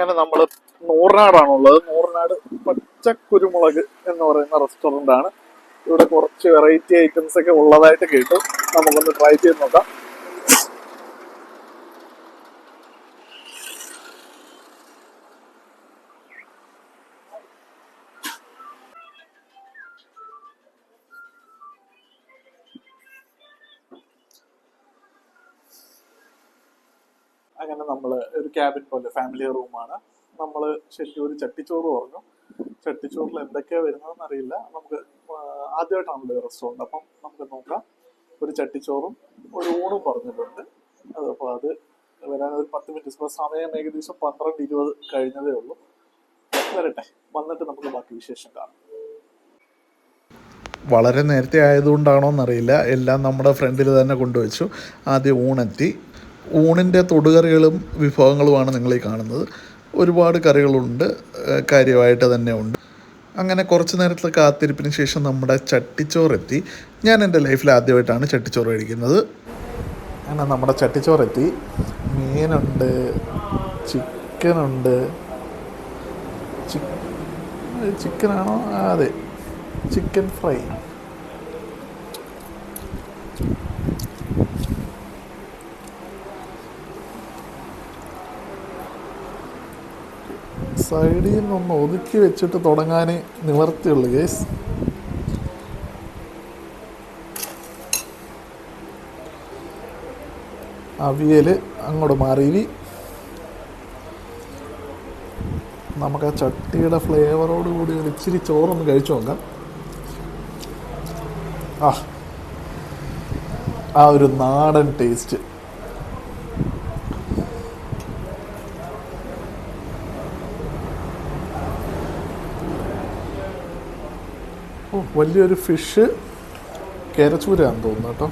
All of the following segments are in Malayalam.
അങ്ങനെ നമ്മൾ നൂറിനാടാണുള്ളത്. നൂറിനാട് പച്ചക്കുരുമുളക് എന്ന് പറയുന്ന റെസ്റ്റോറൻ്റ് ആണ്. ഇവിടെ കുറച്ച് വെറൈറ്റി ഐറ്റംസ് ഒക്കെ ഉള്ളതായിട്ട് കേട്ടു. നമുക്കൊന്ന് ട്രൈ ചെയ്ത് നോക്കാം. അങ്ങനെ നമ്മൾ ഒരു ക്യാബിൻ പോലെ ഫാമിലി റൂമാണ്. നമ്മൾ ശരിക്കും ഒരു ചട്ടിച്ചോറ് പറഞ്ഞു. ചട്ടിച്ചോറിൽ എന്തൊക്കെയാണ് വരുന്നതെന്ന് അറിയില്ല. നമുക്ക് ആദ്യമായിട്ടാണല്ലോ റെസ്റ്റോറൻറ്റ്, അപ്പം നമുക്ക് നോക്കാം. ഒരു ചട്ടിച്ചോറും ഒരു ഊണും പറഞ്ഞിട്ടുണ്ട്. അതപ്പോൾ അത് വരാൻ ഒരു 10 മിനിറ്റ്. ഇപ്പോൾ സമയം ഏകദേശം 12-20 കഴിഞ്ഞതേ ഉള്ളൂ. വരട്ടെ, വന്നിട്ട് നമുക്ക് ബാക്കി വിശേഷം കാണാം. വളരെ നേരത്തെ ആയതുകൊണ്ടാണോ എന്നറിയില്ല, എല്ലാം നമ്മുടെ ഫ്രണ്ടിൽ തന്നെ കൊണ്ടുവച്ചു. ആദ്യം ഊണെത്തി. ഊണിൻ്റെ തൊടുകറികളും വിഭവങ്ങളുമാണ് നിങ്ങളീ കാണുന്നത്. ഒരുപാട് കറികളുണ്ട്, കാര്യമായിട്ട് തന്നെ ഉണ്ട്. അങ്ങനെ കുറച്ച് നേരത്തെ കാത്തിരിപ്പിന് ശേഷം നമ്മുടെ ചട്ടിച്ചോറെത്തി. ഞാൻ എൻ്റെ ലൈഫിൽ ആദ്യമായിട്ടാണ് ചട്ടിച്ചോറ് കഴിക്കുന്നത്. അങ്ങനെ നമ്മുടെ ചട്ടിച്ചോറെത്തി. മീനുണ്ട്, ചിക്കനുണ്ട്. ചിക്കനാണോ? അതെ, ചിക്കൻ ഫ്രൈ. സൈഡിൽ നിന്നൊന്ന് ഒതുക്കി വെച്ചിട്ട് തുടങ്ങാൻ നിവർത്തിയുള്ളൂ ഗൈസ്. അവിയൽ അങ്ങോട്ട് മാറി. നമുക്ക് ആ ചട്ടിയുടെ ഫ്ലേവറോട് കൂടി ഒരു ഇച്ചിരി ചോറൊന്ന് കഴിച്ചു നോക്കാം. ആ ഒരു നാടൻ ടേസ്റ്റ്. വലിയൊരു ഫിഷ്, കേരച്ചൂരാന്ന് തോന്നുന്നു കേട്ടോ.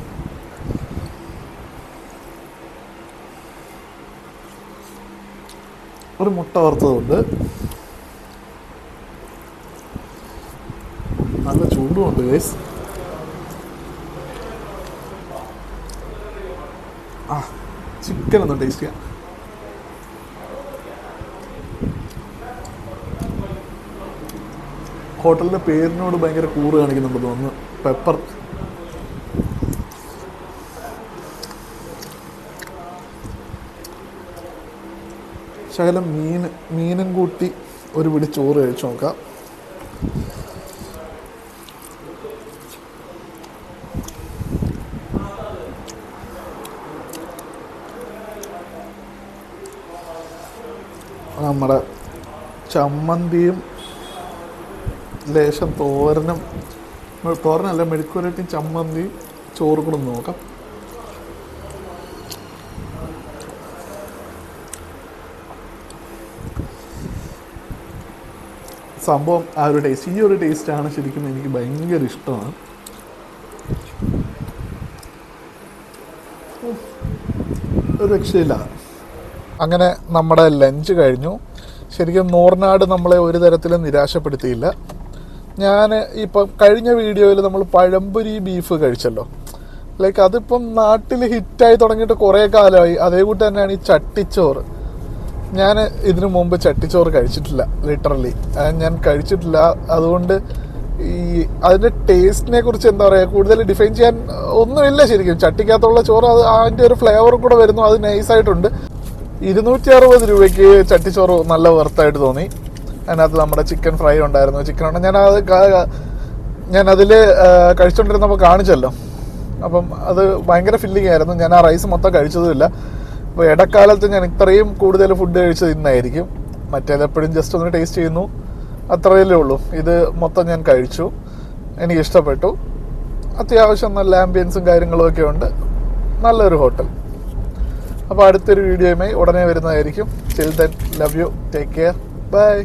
ഒരു മുട്ട വറുത്തതുണ്ട്. നല്ല ചൂടുമുണ്ട് ഗൈസ്. ചിക്കൻ ഒന്ന് ടേസ്റ്റ് ചെയ്യാം. ഹോട്ടലിൻ്റെ പേരിനോട് ഭയങ്കര കൂറ് കാണിക്കുന്നുണ്ട് തോന്നുന്നു. പെപ്പർ. ശകലം മീനും കൂട്ടി ഒരു പിടി ചോറ് കഴിച്ചു നോക്കാം. നമ്മുടെ ചമ്മന്തിയും ലേശം തോരനല്ല, മെഴുക്കുവരട്ടിയും ചമ്മന്തിയും ചോറ് കൂടെ നോക്കാം. സംഭവം ആ ഒരു ടേസ്റ്റ്, ഈ ഒരു ടേസ്റ്റാണ് ശരിക്കും എനിക്ക് ഭയങ്കര ഇഷ്ടമാണ്. ഒരു രക്ഷയില്ല. അങ്ങനെ നമ്മുടെ ലഞ്ച് കഴിഞ്ഞു. ശരിക്കും നൂറിനാട് നമ്മളെ ഒരു തരത്തിലും നിരാശപ്പെടുത്തിയില്ല. ഞാൻ ഇപ്പം കഴിഞ്ഞ വീഡിയോയിൽ നമ്മൾ പഴംപൊരി ബീഫ് കഴിച്ചല്ലോ, ലൈക്ക് അതിപ്പം നാട്ടിൽ ഹിറ്റായി തുടങ്ങിയിട്ട് കുറേ കാലമായി. അതേ കൂട്ട് തന്നെയാണ് ഈ ചട്ടിച്ചോറ്. ഞാൻ ഇതിനു മുമ്പ് ചട്ടിച്ചോറ് കഴിച്ചിട്ടില്ല, ലിറ്ററലി ഞാൻ കഴിച്ചിട്ടില്ല. അതുകൊണ്ട് ഈ അതിൻ്റെ ടേസ്റ്റിനെ കുറിച്ച് എന്താ പറയുക, കൂടുതൽ ഡിഫൈൻ ചെയ്യാൻ ഒന്നുമില്ല. ശരിക്കും ചട്ടിക്കകത്തുള്ള ചോറ് അത് അതിൻ്റെ ഒരു ഫ്ലേവറും കൂടെ വരുന്നു, അത് നൈസായിട്ടുണ്ട്. 260 രൂപയ്ക്ക് ചട്ടിച്ചോറ് നല്ല വെർത്തായിട്ട് തോന്നി. അതിനകത്ത് നമ്മുടെ ചിക്കൻ ഫ്രൈ ഉണ്ടായിരുന്നു, ചിക്കൻ ഉണ്ട്. ഞാനതിൽ കഴിച്ചുകൊണ്ടിരുന്നപ്പോൾ കാണിച്ചല്ലോ. അപ്പം അത് ഭയങ്കര ഫില്ലിംഗ് ആയിരുന്നു. ഞാൻ ആ റൈസ് മൊത്തം കഴിച്ചതുമില്ല. അപ്പോൾ ഇടക്കാലത്ത് ഞാൻ ഇത്രയും കൂടുതൽ ഫുഡ് കഴിച്ചത് ഇന്നായിരിക്കും. മറ്റേതെപ്പോഴും ജസ്റ്റ് ഒന്ന് ടേസ്റ്റ് ചെയ്യുന്നു, അത്രയല്ലേ ഉള്ളൂ. ഇത് മൊത്തം ഞാൻ കഴിച്ചു, എനിക്കിഷ്ടപ്പെട്ടു. അത്യാവശ്യം നല്ല ആംബിയൻസും കാര്യങ്ങളും ഒക്കെ ഉണ്ട്. നല്ലൊരു ഹോട്ടൽ. അപ്പോൾ അടുത്തൊരു വീഡിയോയുമായി ഉടനെ വരുന്നതായിരിക്കും. Till then, love you, take care, by.